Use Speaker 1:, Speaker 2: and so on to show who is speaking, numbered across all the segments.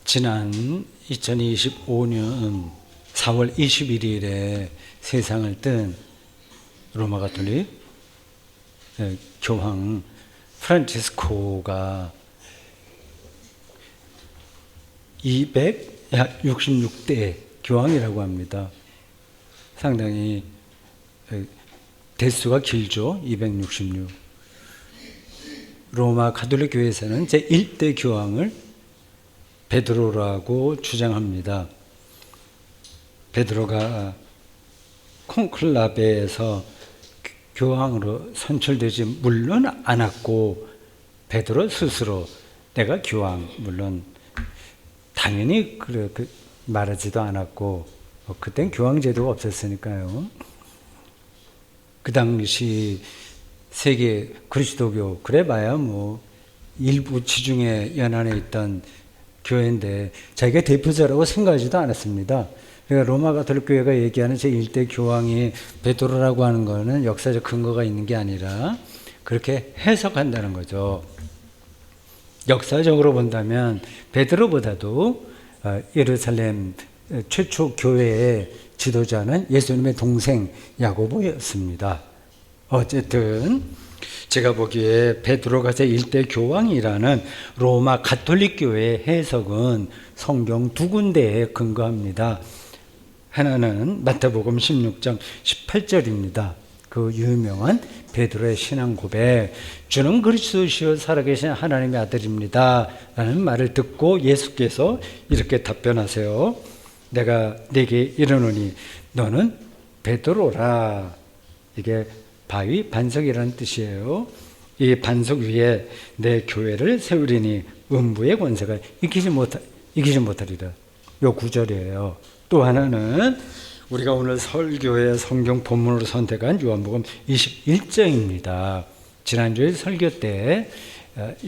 Speaker 1: 지난 2025년 4월 21일에 세상을 뜬 로마 가톨릭 교황 프란치스코가 266대 교황이라고 합니다. 상당히 대수가 길죠. 266. 로마 가톨릭 교회에서는 제1대 교황을 베드로라고 주장합니다. 베드로가 콘클라베에서 교황으로 선출되지 물론 않았고, 베드로 스스로 내가 교황, 물론 당연히 말하지도 않았고, 그땐 교황 제도가 없었으니까요. 그 당시 세계 그리스도교, 그래봐야 일부 지중해 연안에 있던 교회인데 자기가 대표자라고 생각하지도 않았습니다. 그러니까 로마 가톨릭 교회가 얘기하는 제1대 교황이 베드로라고 하는 거는 역사적 근거가 있는 게 아니라 그렇게 해석한다는 거죠. 역사적으로 본다면 베드로보다도 예루살렘 최초 교회의 지도자는 예수님의 동생 야고보였습니다. 어쨌든 제가 보기에 베드로가 제1대 교황이라는 로마 가톨릭 교회의 해석은 성경 두 군데에 근거합니다. 하나는 마태복음 16장 18절입니다. 그 유명한 베드로의 신앙 고백, 주는 그리스도시요 살아계신 하나님의 아들입니다 라는 말을 듣고 예수께서 이렇게 답변하세요. 내가 네게 이르노니 너는 베드로라. 이게 바위 반석이라는 뜻이에요. 이 반석 위에 내 교회를 세우리니 음부의 권세가 이기지 못하리라. 요 구절이에요. 또 하나는 우리가 오늘 설교의 성경 본문으로 선택한 요한복음 21장입니다. 지난주에 설교 때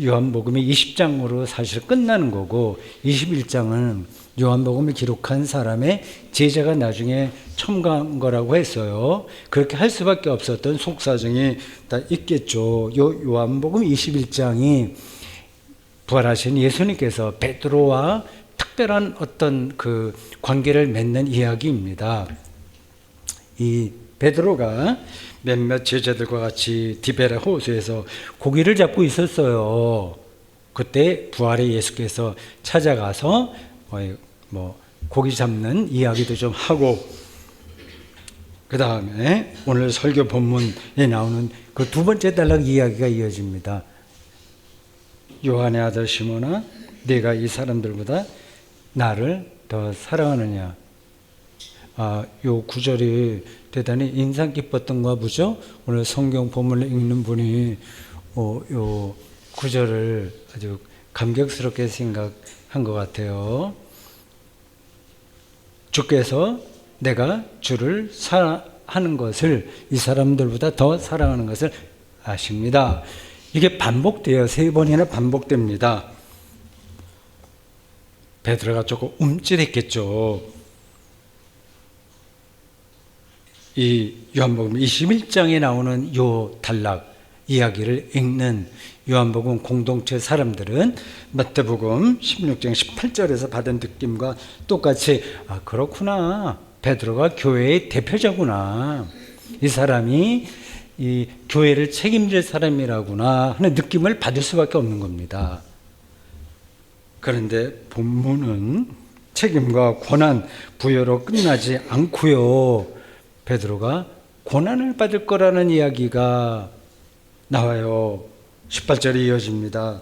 Speaker 1: 요한복음이 20장으로 사실 끝나는 거고, 21장은 요한복음을 기록한 사람의 제자가 나중에 첨가한 거라고 했어요. 그렇게 할 수밖에 없었던 속사정이 다 있겠죠. 요한복음 21장이 부활하신 예수님께서 베드로와 특별한 어떤 그 관계를 맺는 이야기입니다. 이 베드로가 몇몇 제자들과 같이 디베라 호수에서 고기를 잡고 있었어요. 그때 부활의 예수께서 찾아가서 고기 잡는 이야기도 좀 하고, 그 다음에 오늘 설교 본문에 나오는 그 두 번째 단락 이야기가 이어집니다. 요한의 아들 시몬아, 네가 이 사람들보다 나를 더 사랑하느냐. 요 구절이 대단히 인상 깊었던가 보죠. 오늘 성경 본문을 읽는 분이 요 구절을 아주 감격스럽게 생각한 것 같아요. 주께서 내가 주를 사랑하는 것을, 이 사람들보다 더 사랑하는 것을 아십니다. 이게 반복돼요. 3번이나 반복됩니다. 베드로가 조금 움찔했겠죠. 이 요한복음 21장에 나오는 요 단락 이야기를 읽는 요한복음 공동체 사람들은 마태복음 16장 18절에서 받은 느낌과 똑같이 그렇구나, 베드로가 교회의 대표자구나, 이 사람이 이 교회를 책임질 사람이라구나 하는 느낌을 받을 수밖에 없는 겁니다. 그런데 본문은 책임과 권한 부여로 끝나지 않고요, 베드로가 고난을 받을 거라는 이야기가 나와요. 18절이 이어집니다.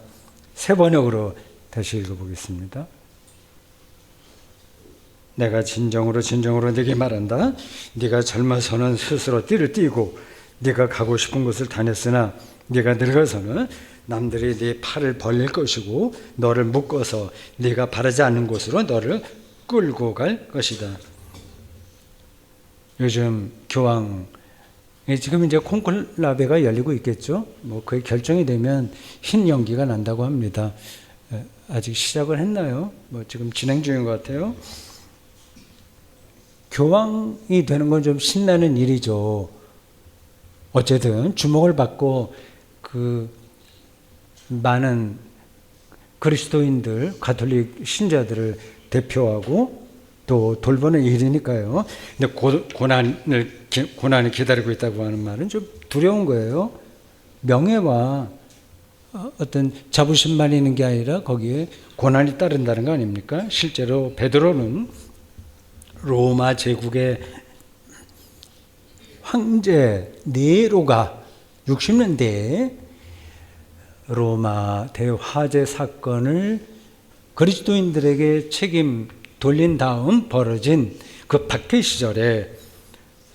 Speaker 1: 세 번역으로 다시 읽어보겠습니다. 내가 진정으로 네게 말한다. 네가 젊어서는 스스로 띠를 띠고 네가 가고 싶은 곳을 다녔으나 네가 늙어서는 남들이 네 팔을 벌릴 것이고 너를 묶어서 네가 바라지 않는 곳으로 너를 끌고 갈 것이다. 요즘 교황, 지금 이제 콘클라베가 열리고 있겠죠. 그게 결정이 되면 흰 연기가 난다고 합니다. 아직 시작을 했나요? 지금 진행 중인 것 같아요. 교황이 되는 건 좀 신나는 일이죠. 어쨌든 주목을 받고 많은 그리스도인들, 가톨릭 신자들을 대표하고 또 돌보는 일이니까요. 근데 고난이 기다리고 있다고 하는 말은 좀 두려운 거예요. 명예와 어떤 자부심만 있는 게 아니라 거기에 고난이 따른다는 거 아닙니까? 실제로 베드로는 로마 제국의 황제 네로가 60년대에 로마 대화재 사건을 그리스도인들에게 책임 돌린 다음 벌어진 그 박해 시절에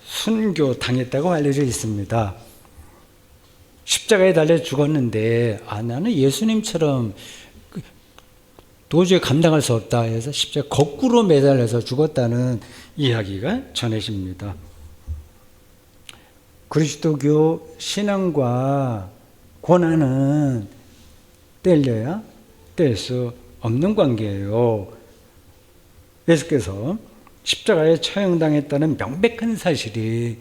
Speaker 1: 순교 당했다고 알려져 있습니다. 십자가에 달려 죽었는데 나는 예수님처럼 도저히 감당할 수 없다 해서 십자가 거꾸로 매달려서 죽었다는 이야기가 전해집니다. 그리스도교 신앙과 고난은 뗄려야 뗄 수 없는 관계예요. 예수께서 십자가에 처형당했다는 명백한 사실이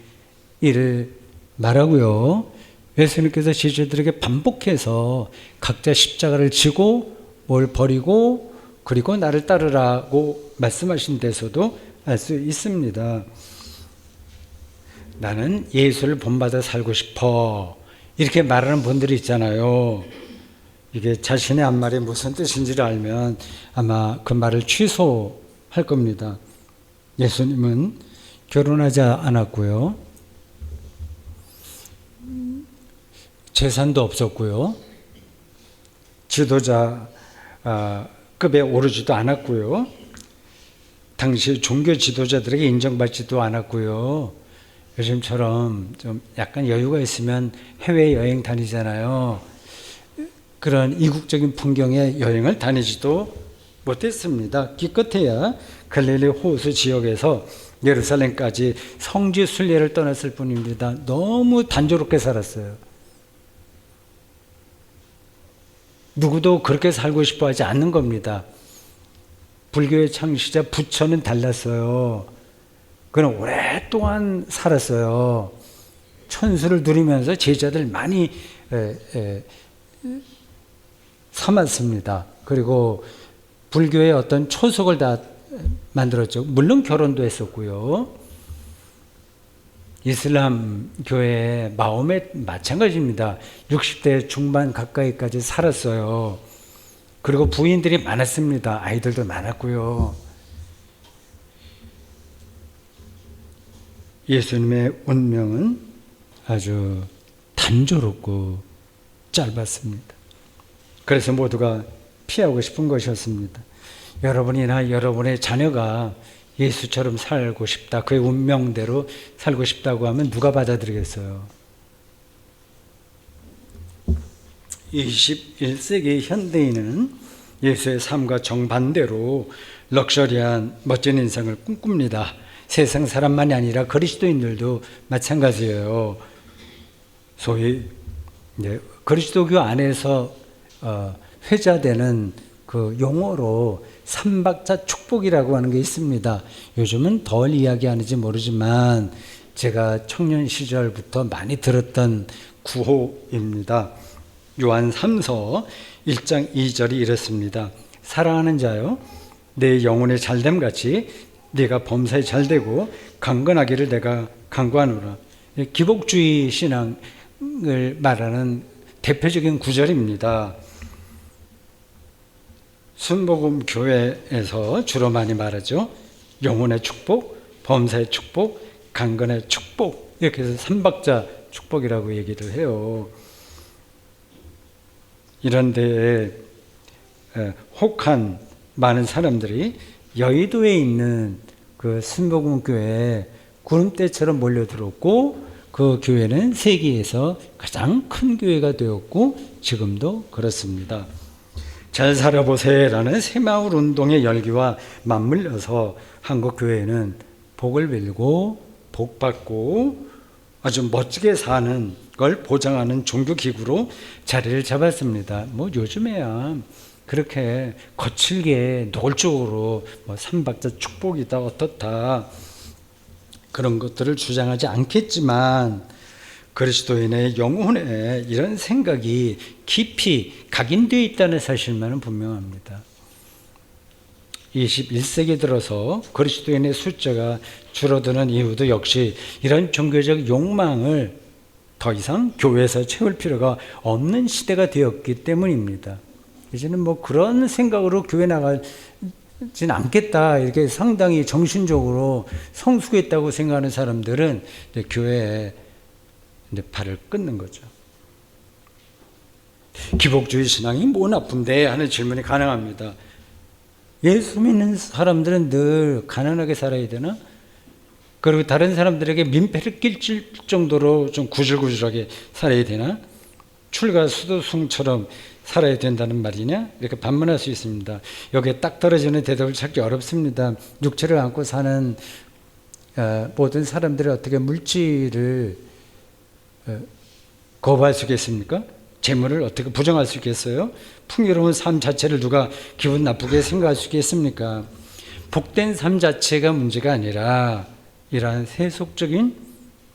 Speaker 1: 이를 말하고요. 예수님께서 지도자들에게 반복해서 각자 십자가를 지고 뭘 버리고 그리고 나를 따르라고 말씀하신 데서도 알 수 있습니다. 나는 예수를 본받아 살고 싶어 이렇게 말하는 분들이 있잖아요. 이게 자신의 한 말이 무슨 뜻인지를 알면 아마 그 말을 취소할 겁니다. 예수님은 결혼하지 않았고요. 재산도 없었고요. 지도자 급에 오르지도 않았고요. 당시 종교 지도자들에게 인정받지도 않았고요. 요즘처럼 좀 약간 여유가 있으면 해외여행 다니잖아요. 그런 이국적인 풍경의 여행을 다니지도 못했습니다. 기껏해야 갈릴리 호수 지역에서 예루살렘까지 성지 순례를 떠났을 뿐입니다. 너무 단조롭게 살았어요. 누구도 그렇게 살고 싶어 하지 않는 겁니다. 불교의 창시자 부처는 달랐어요. 그는 오랫동안 살았어요. 천수를 누리면서 제자들 많이 삼았습니다. 그리고 불교의 어떤 초석을 다 만들었죠. 물론 결혼도 했었고요. 이슬람 교회 마음에 마찬가지입니다. 60대 중반 가까이까지 살았어요. 그리고 부인들이 많았습니다. 아이들도 많았고요. 예수님의 운명은 아주 단조롭고 짧았습니다. 그래서 모두가 피하고 싶은 것이었습니다. 여러분이나 여러분의 자녀가 예수처럼 살고 싶다, 그의 운명대로 살고 싶다고 하면 누가 받아들이겠어요? 21세기 현대인은 예수의 삶과 정반대로 럭셔리한 멋진 인생을 꿈꿉니다. 세상 사람만이 아니라 그리스도인들도 마찬가지예요. 소위 그리스도교 안에서 회자되는 그 용어로 삼박자 축복이라고 하는 게 있습니다. 요즘은 덜 이야기하는지 모르지만 제가 청년 시절부터 많이 들었던 구호입니다. 요한 3서 1장 2절이 이렇습니다. 사랑하는 자여, 내 영혼의 잘됨같이 네가 범사에 잘되고 강건하기를 내가 간구하노라. 기복주의 신앙을 말하는 대표적인 구절입니다. 순복음 교회에서 주로 많이 말하죠. 영혼의 축복, 범사의 축복, 강건의 축복, 이렇게 해서 삼박자 축복이라고 얘기를 해요. 이런 데에 혹한 많은 사람들이 여의도에 있는 그 순복음 교회에 구름대처럼 몰려들었고, 그 교회는 세계에서 가장 큰 교회가 되었고 지금도 그렇습니다. 잘 살아보세요라는 새마을 운동의 열기와 맞물려서 한국 교회는 복을 빌고 복받고 아주 멋지게 사는 걸 보장하는 종교기구로 자리를 잡았습니다. 뭐 요즘에야 그렇게 거칠게 노골적으로 삼박자 축복이다 어떻다 그런 것들을 주장하지 않겠지만, 그리스도인의 영혼에 이런 생각이 깊이 각인되어 있다는 사실만은 분명합니다. 21세기 들어서 그리스도인의 숫자가 줄어드는 이유도 역시 이런 종교적 욕망을 더 이상 교회에서 채울 필요가 없는 시대가 되었기 때문입니다. 이제는 뭐 그런 생각으로 교회 나가진 않겠다, 이렇게 상당히 정신적으로 성숙했다고 생각하는 사람들은 이제 교회에 이제 발을 끊는 거죠. 기복주의 신앙이 뭐 나쁜데 하는 질문이 가능합니다. 예수 믿는 사람들은 늘 가난하게 살아야 되나? 그리고 다른 사람들에게 민폐를 끼칠 정도로 좀 구질구질하게 살아야 되나? 출가수도승처럼 살아야 된다는 말이냐? 이렇게 반문할 수 있습니다. 여기에 딱 떨어지는 대답을 찾기 어렵습니다. 육체를 안고 사는 모든 사람들이 어떻게 물질을 거부할 수 있겠습니까? 재물을 어떻게 부정할 수 있겠어요? 풍요로운 삶 자체를 누가 기분 나쁘게 생각할 수 있겠습니까? 복된 삶 자체가 문제가 아니라 이러한 세속적인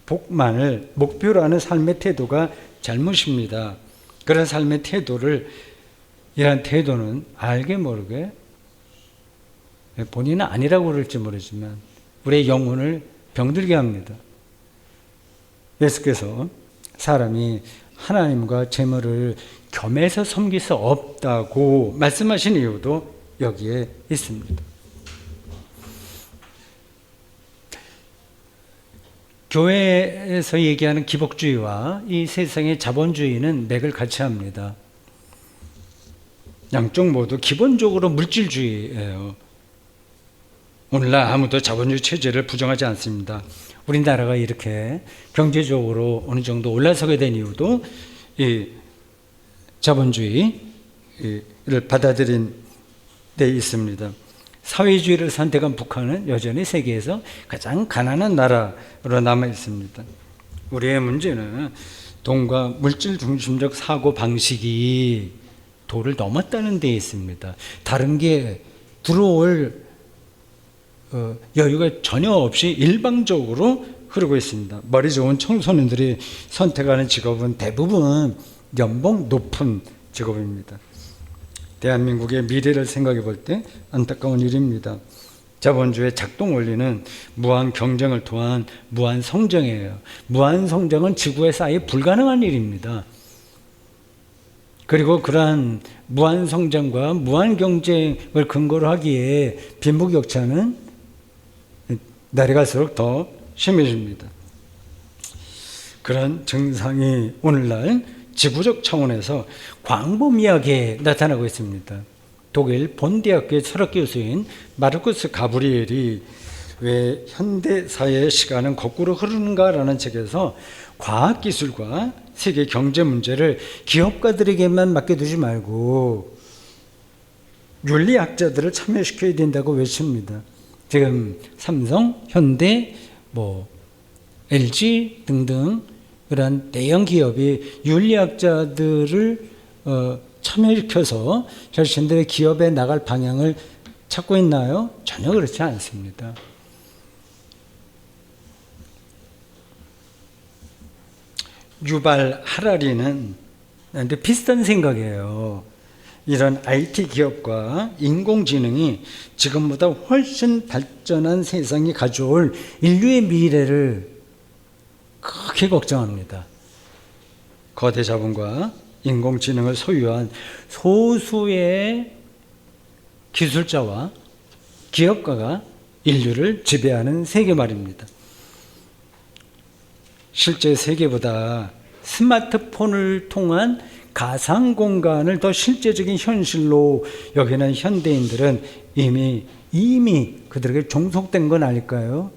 Speaker 1: 복만을 목표로 하는 삶의 태도가 잘못입니다. 그런 삶의 태도를, 이러한 태도는 알게 모르게 본인은 아니라고 그럴지 모르지만 우리의 영혼을 병들게 합니다. 예수께서 사람이 하나님과 재물을 겸해서 섬길 수 없다고 말씀하신 이유도 여기에 있습니다. 교회에서 얘기하는 기복주의와 이 세상의 자본주의는 맥을 같이 합니다. 양쪽 모두 기본적으로 물질주의예요. 오늘날 아무도 자본주의 체제를 부정하지 않습니다. 우리나라가 이렇게 경제적으로 어느 정도 올라서게 된 이유도 이 자본주의를 받아들인 데 있습니다. 사회주의를 선택한 북한은 여전히 세계에서 가장 가난한 나라로 남아 있습니다. 우리의 문제는 돈과 물질 중심적 사고 방식이 도를 넘었다는 데 있습니다. 다른 게 들어올 여유가 전혀 없이 일방적으로 흐르고 있습니다. 머리 좋은 청소년들이 선택하는 직업은 대부분 연봉 높은 직업입니다. 대한민국의 미래를 생각해 볼 때 안타까운 일입니다. 자본주의 작동 원리는 무한 경쟁을 통한 무한 성장이에요. 무한 성장은 지구에서 아예 불가능한 일입니다. 그리고 그러한 무한 성장과 무한 경쟁을 근거로 하기에 빈부격차는 날이 갈수록 더 심해집니다. 그런 증상이 오늘날 지구적 차원에서 광범위하게 나타나고 있습니다. 독일 본대학교의 철학 교수인 마르쿠스 가브리엘이 왜 현대사회의 시간은 거꾸로 흐르는가라는 책에서 과학기술과 세계 경제 문제를 기업가들에게만 맡겨두지 말고 윤리학자들을 참여시켜야 된다고 외칩니다. 지금 삼성, 현대, LG 등등 그런 대형 기업이 윤리학자들을 참여시켜서 자신들의 기업에 나갈 방향을 찾고 있나요? 전혀 그렇지 않습니다. 유발 하라리는 비슷한 생각이에요. 이런 IT 기업과 인공지능이 지금보다 훨씬 발전한 세상이 가져올 인류의 미래를 크게 걱정합니다. 거대 자본과 인공지능을 소유한 소수의 기술자와 기업가가 인류를 지배하는 세계 말입니다. 실제 세계보다 스마트폰을 통한 가상 공간을 더 실제적인 현실로 여기는 현대인들은 이미 그들에게 종속된 건 아닐까요?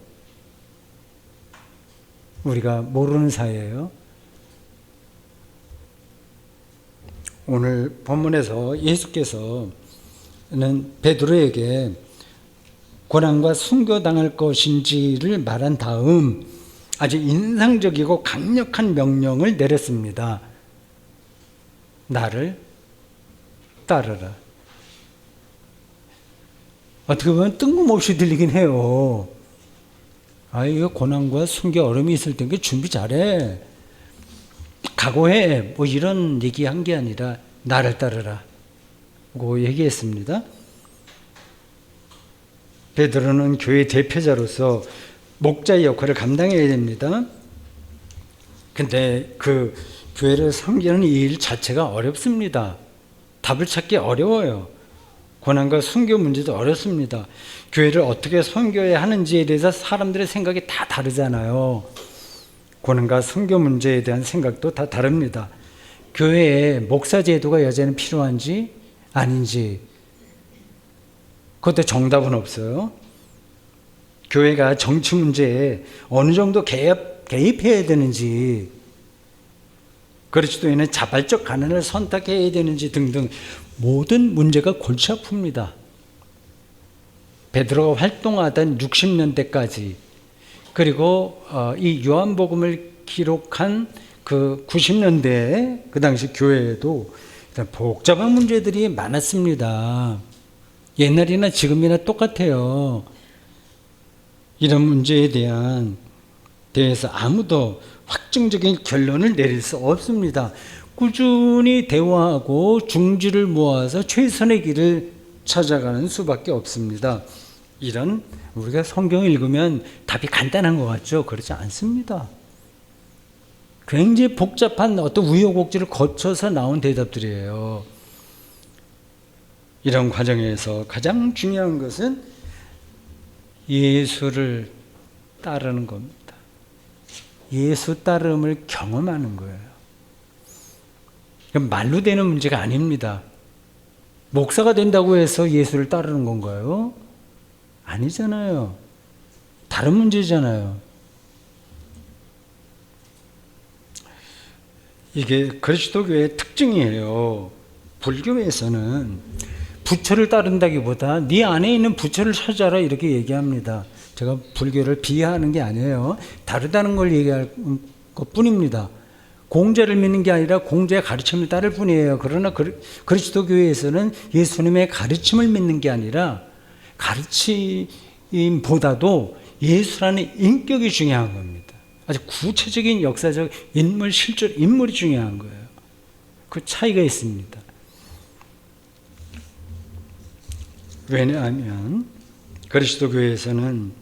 Speaker 1: 우리가 모르는 사이예요. 오늘 본문에서 예수께서는 베드로에게 고난과 순교당할 것인지를 말한 다음 아주 인상적이고 강력한 명령을 내렸습니다. 나를 따르라. 어떻게 보면 뜬금없이 들리긴 해요. 이거 고난과 순교 어려움이 있을 때 준비 잘해. 각오해 뭐 이런 얘기한 게 아니라 나를 따르라 고 얘기했습니다. 베드로는 교회 대표자로서 목자의 역할을 감당해야 됩니다. 근데 그 교회를 섬기는 이 일 자체가 어렵습니다. 답을 찾기 어려워요. 고난과 순교 문제도 어렵습니다. 교회를 어떻게 섬겨야 하는지에 대해서 사람들의 생각이 다 다르잖아요. 고난과 순교 문제에 대한 생각도 다 다릅니다. 교회에 목사 제도가 여전히 필요한지 아닌지 그것도 정답은 없어요. 교회가 정치 문제에 어느 정도 개입해야 되는지, 그리스도인은 자발적 가난을 선택해야 되는지 등등 모든 문제가 골치 아픕니다. 베드로가 활동하던 60년대까지 그리고 이 요한복음을 기록한 그 90년대 그 당시 교회에도 복잡한 문제들이 많았습니다. 옛날이나 지금이나 똑같아요. 이런 문제에 대해서 아무도 확정적인 결론을 내릴 수 없습니다. 꾸준히 대화하고 중지를 모아서 최선의 길을 찾아가는 수밖에 없습니다. 이런 우리가 성경을 읽으면 답이 간단한 것 같죠? 그렇지 않습니다. 굉장히 복잡한 어떤 우여곡절을 거쳐서 나온 대답들이에요. 이런 과정에서 가장 중요한 것은 예수를 따르는 겁니다. 예수 따름을 경험하는 거예요. 말로 되는 문제가 아닙니다. 목사가 된다고 해서 예수를 따르는 건가요? 아니잖아요. 다른 문제잖아요. 이게 그리스도교의 특징이에요. 불교에서는 부처를 따른다기보다 네 안에 있는 부처를 찾아라 이렇게 얘기합니다. 제가 불교를 비하하는 게 아니에요. 다르다는 걸 얘기할 것뿐입니다. 공자를 믿는 게 아니라 공자의 가르침을 따를 뿐이에요. 그러나 그리스도교에서는 예수님의 가르침을 믿는 게 아니라 가르침보다도 예수라는 인격이 중요한 겁니다. 아주 구체적인 역사적 인물, 실존 인물이 중요한 거예요. 그 차이가 있습니다. 왜냐하면 그리스도교에서는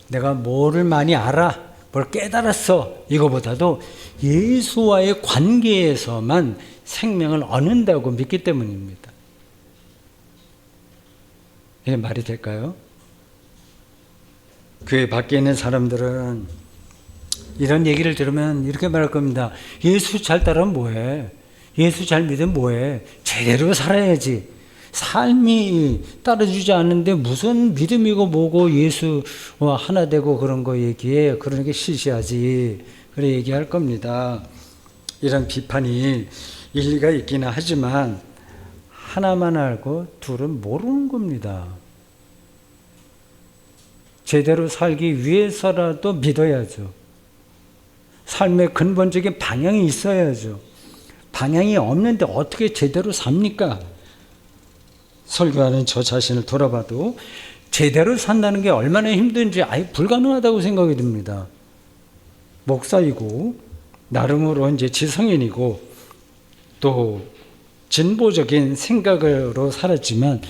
Speaker 1: 내가 뭐를 많이 알아, 뭘 깨달았어 이거보다도 예수와의 관계에서만 생명을 얻는다고 믿기 때문입니다. 이게 말이 될까요? 교회 밖에 있는 사람들은 이런 얘기를 들으면 이렇게 말할 겁니다. 예수 잘 따르면 뭐해? 예수 잘 믿으면 뭐해? 제대로 살아야지. 삶이 따라주지 않는데 무슨 믿음이고 뭐고 예수와 하나 되고 그런 거 얘기해. 그런 게 시시하지. 그래 얘기할 겁니다. 이런 비판이 일리가 있기는 하지만 하나만 알고 둘은 모르는 겁니다. 제대로 살기 위해서라도 믿어야죠. 삶의 근본적인 방향이 있어야죠. 방향이 없는데 어떻게 제대로 삽니까? 설교하는 저 자신을 돌아봐도 제대로 산다는 게 얼마나 힘든지 아예 불가능하다고 생각이 듭니다. 목사이고 나름으로 이제 지성인이고 또 진보적인 생각으로 살았지만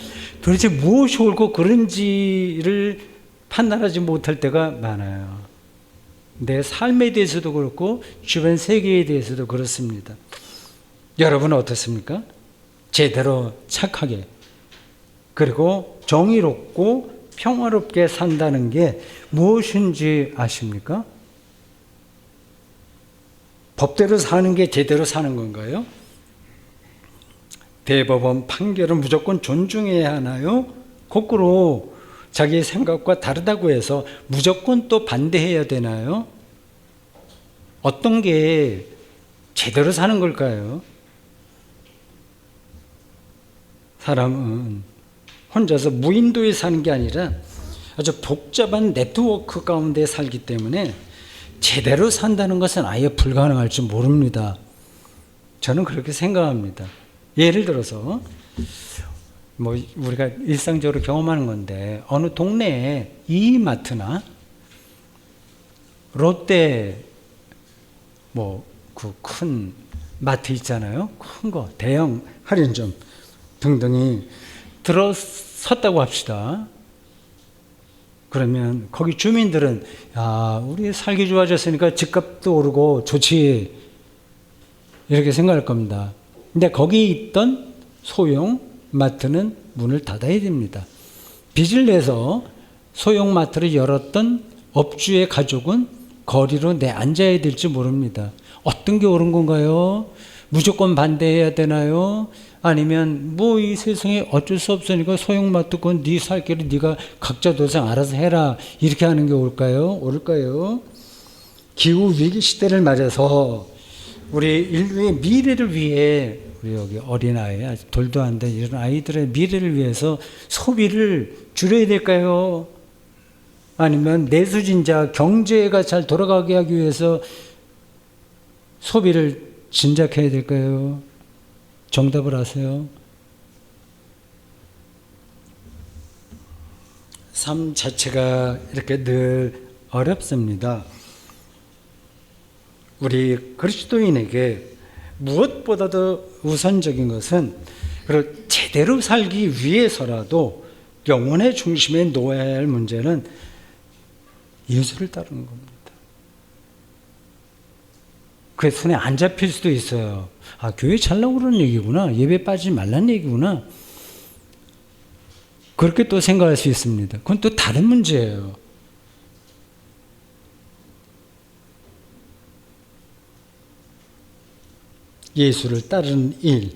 Speaker 1: 도대체 무엇이 옳고 그른지를 판단하지 못할 때가 많아요. 내 삶에 대해서도 그렇고 주변 세계에 대해서도 그렇습니다. 여러분은 어떻습니까? 제대로 착하게 그리고 정의롭고 평화롭게 산다는 게 무엇인지 아십니까? 법대로 사는 게 제대로 사는 건가요? 대법원 판결은 무조건 존중해야 하나요? 거꾸로 자기의 생각과 다르다고 해서 무조건 또 반대해야 되나요? 어떤 게 제대로 사는 걸까요? 사람은 혼자서 무인도에 사는 게 아니라 아주 복잡한 네트워크 가운데 살기 때문에 제대로 산다는 것은 아예 불가능할 줄 모릅니다. 저는 그렇게 생각합니다. 예를 들어서 뭐 우리가 일상적으로 경험하는 건데 어느 동네에 이마트나 롯데 뭐 그 큰 마트 있잖아요. 큰 거, 대형 할인점 등등이 들어섰다고 합시다. 그러면 거기 주민들은 야, 우리 살기 좋아졌으니까 집값도 오르고 좋지 이렇게 생각할 겁니다. 근데 거기 있던 소형 마트는 문을 닫아야 됩니다. 빚을 내서 소형 마트를 열었던 업주의 가족은 거리로 앉아야 될지 모릅니다. 어떤 게 옳은 건가요? 무조건 반대해야 되나요? 아니면 뭐 이 세상에 어쩔 수 없으니까 소형마트 그건 네 살 길을 네가 각자 도생 알아서 해라 이렇게 하는 게 옳을까요? 기후 위기 시대를 맞아서 우리 인류의 미래를 위해 우리 여기 어린아이 아직 돌도 안 된 이런 아이들의 미래를 위해서 소비를 줄여야 될까요? 아니면 내수진자 경제가 잘 돌아가게 하기 위해서 소비를 진작해야 될까요? 정답을 아세요? 삶 자체가 이렇게 늘 어렵습니다. 우리 그리스도인에게 무엇보다도 우선적인 것은 제대로 살기 위해서라도 영혼의 중심에 놓아야 할 문제는 예수를 따르는 겁니다. 그게 손에 안 잡힐 수도 있어요. 아, 교회 잘나고 그러는 얘기구나. 예배 빠지지 말라는 얘기구나. 그렇게 또 생각할 수 있습니다. 그건 또 다른 문제예요. 예수를 따르는 일,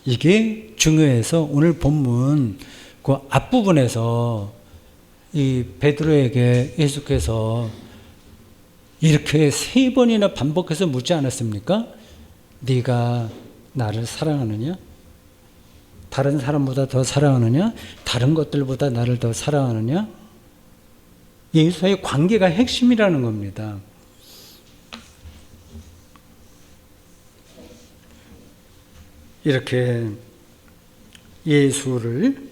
Speaker 1: 이게 중요해서 오늘 본문 그 앞부분에서 이 베드로에게 예수께서 이렇게 3번이나 반복해서 묻지 않았습니까? 네가 나를 사랑하느냐? 다른 사람보다 더 사랑하느냐? 다른 것들보다 나를 더 사랑하느냐? 예수와의 관계가 핵심이라는 겁니다. 이렇게 예수를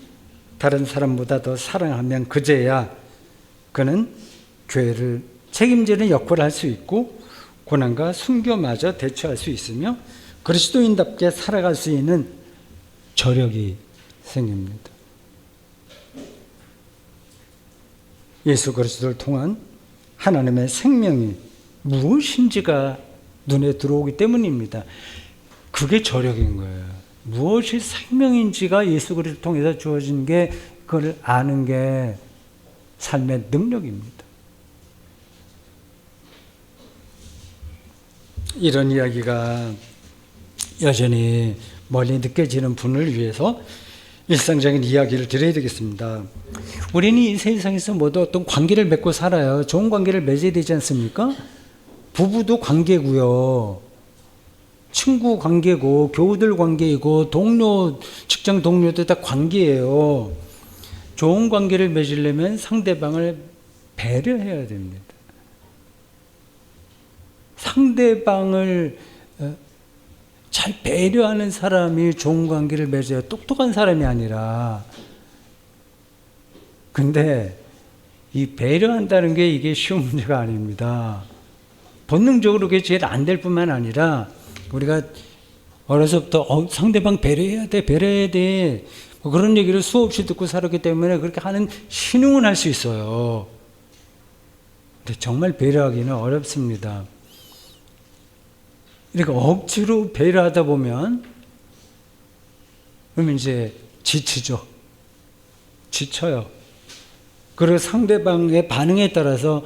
Speaker 1: 다른 사람보다 더 사랑하면 그제야 그는 교회를 책임지는 역할을 할 수 있고 고난과 순교마저 대처할 수 있으며 그리스도인답게 살아갈 수 있는 저력이 생깁니다. 예수 그리스도를 통한 하나님의 생명이 무엇인지가 눈에 들어오기 때문입니다. 그게 저력인 거예요. 무엇이 생명인지가 예수 그리스도를 통해서 주어진 게 그걸 아는 게 삶의 능력입니다. 이런 이야기가 여전히 멀리 느껴지는 분을 위해서 일상적인 이야기를 드려야 되겠습니다. 우리는 이 세상에서 모두 어떤 관계를 맺고 살아요. 좋은 관계를 맺어야 되지 않습니까? 부부도 관계고요. 친구 관계고 교우들 관계이고 동료, 직장 동료들 다 관계예요. 좋은 관계를 맺으려면 상대방을 배려해야 됩니다. 상대방을 잘 배려하는 사람이 좋은 관계를 맺어요. 똑똑한 사람이 아니라. 근데 이 배려한다는 게 이게 쉬운 문제가 아닙니다. 본능적으로 그게 제일 안 될 뿐만 아니라 우리가 어려서부터 상대방 배려해야 돼 뭐 그런 얘기를 수없이 듣고 살았기 때문에 그렇게 하는 신용은 할 수 있어요. 근데 정말 배려하기는 어렵습니다. 그러니까 억지로 배려하다 보면 그러면 이제 지쳐요. 그리고 상대방의 반응에 따라서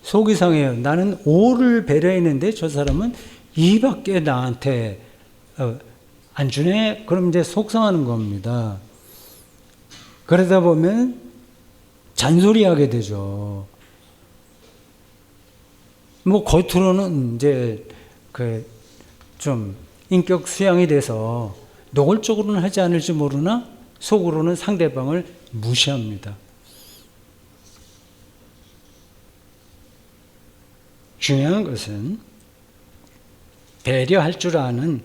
Speaker 1: 속이 상해요. 나는 O를 배려했는데 저 사람은 E밖에 나한테 안 주네? 그럼 이제 속상하는 겁니다. 그러다 보면 잔소리하게 되죠. 뭐 겉으로는 이제 좀 인격 수양이 돼서 노골적으로는 하지 않을지 모르나 속으로는 상대방을 무시합니다. 중요한 것은 배려할 줄 아는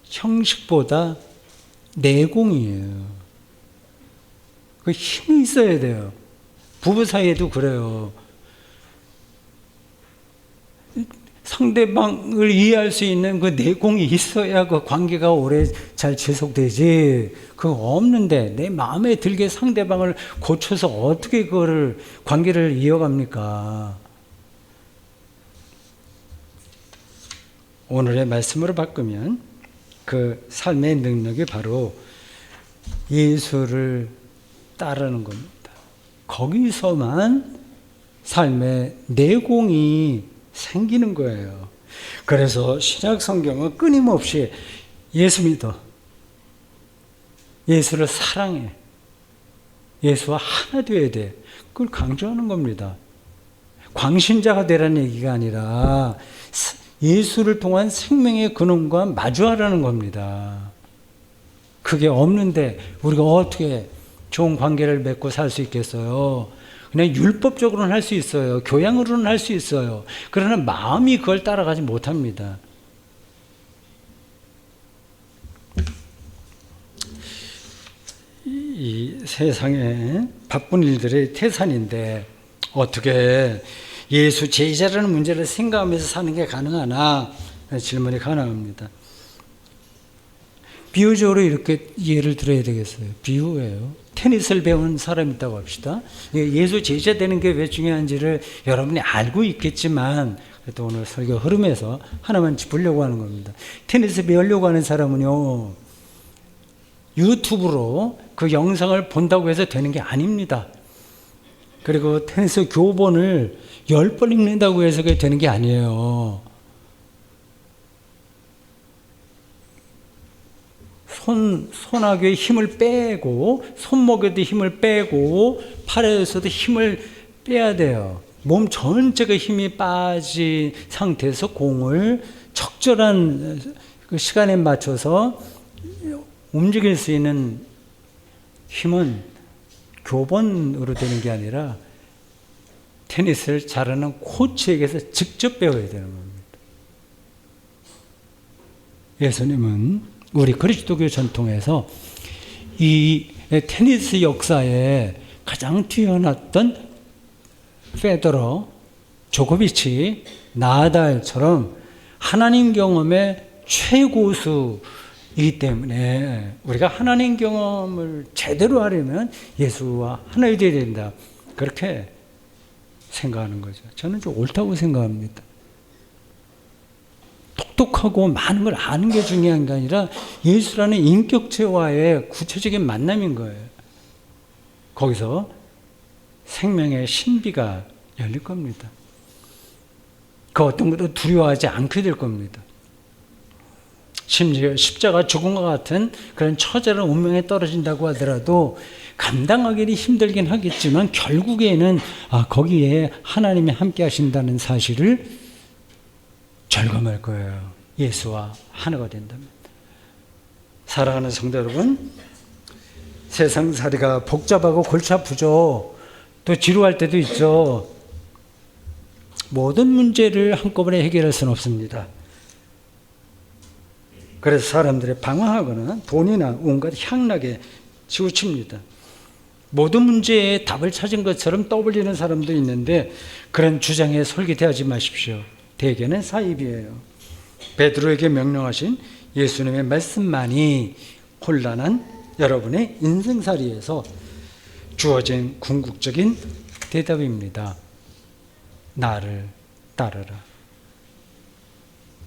Speaker 1: 형식보다 내공이에요. 그 힘이 있어야 돼요. 부부 사이에도 그래요.
Speaker 2: 상대방을 이해할 수 있는 그 내공이 있어야 그 관계가 오래 잘 지속되지. 그거 없는데 내 마음에 들게 상대방을 고쳐서 어떻게 그거를 관계를 이어갑니까? 오늘의 말씀으로 바꾸면 그 삶의 능력이 바로 예수를 따르는 겁니다. 거기서만 삶의 내공이 생기는 거예요. 그래서 신약 성경은 끊임없이 예수 믿어, 예수를 사랑해, 예수와 하나 되어야 돼, 그걸 강조하는 겁니다. 광신자가 되라는 얘기가 아니라 예수를 통한 생명의 근원과 마주하라는 겁니다. 그게 없는데 우리가 어떻게 좋은 관계를 맺고 살 수 있겠어요? 그냥 율법적으로는 할 수 있어요. 교양으로는 할 수 있어요. 그러나 마음이 그걸 따라가지 못합니다. 이 세상에 바쁜 일들의 태산인데 어떻게 예수 제자라는 문제를 생각하면서 사는 게 가능하나? 질문이 가능합니다. 비유적으로 이렇게 예를 들어야 되겠어요. 비유예요. 테니스를 배운 사람이 있다고 합시다. 예수 제자 되는 게 왜 중요한지를 여러분이 알고 있겠지만 그래도 오늘 설교 흐름에서 하나만 짚으려고 하는 겁니다. 테니스 배우려고 하는 사람은요, 유튜브로 그 영상을 본다고 해서 되는 게 아닙니다. 그리고 테니스 교본을 10번 읽는다고 해서 그게 되는 게 아니에요. 손아귀에 힘을 빼고, 손목에도 힘을 빼고, 팔에서도 힘을 빼야 돼요. 몸 전체가 힘이 빠진 상태에서 공을 적절한 그 시간에 맞춰서 움직일 수 있는 힘은 교본으로 되는 게 아니라 테니스를 잘하는 코치에게서 직접 배워야 되는 겁니다. 예수님은 우리 그리스도교 전통에서 이 테니스 역사에 가장 뛰어났던 페더러, 조코비치, 나달처럼 하나님 경험의 최고수이기 때문에 우리가 하나님 경험을 제대로 하려면 예수와 하나가 되어야 된다. 그렇게 생각하는 거죠. 저는 좀 옳다고 생각합니다. 똑똑하고 많은 걸 아는 게 중요한 게 아니라 예수라는 인격체와의 구체적인 만남인 거예요. 거기서 생명의 신비가 열릴 겁니다. 그 어떤 것도 두려워하지 않게 될 겁니다. 심지어 십자가 죽음과 같은 그런 처절한 운명에 떨어진다고 하더라도 감당하기는 힘들긴 하겠지만 결국에는 거기에 하나님이 함께 하신다는 사실을 절감할 거예요. 예수와 하나가 된다면. 사랑하는 성도 여러분, 세상살이가 복잡하고 골치 아프죠. 또 지루할 때도 있죠. 모든 문제를 한꺼번에 해결할 수는 없습니다. 그래서 사람들이 방황하거나 돈이나 온갖 향락에 치우칩니다. 모든 문제에 답을 찾은 것처럼 떠벌리는 사람도 있는데 그런 주장에 솔깃해하지 마십시오. 대개는 사입이에요. 베드로에게 명령하신 예수님의 말씀만이 혼란한 여러분의 인생살이에서 주어진 궁극적인 대답입니다. 나를 따르라.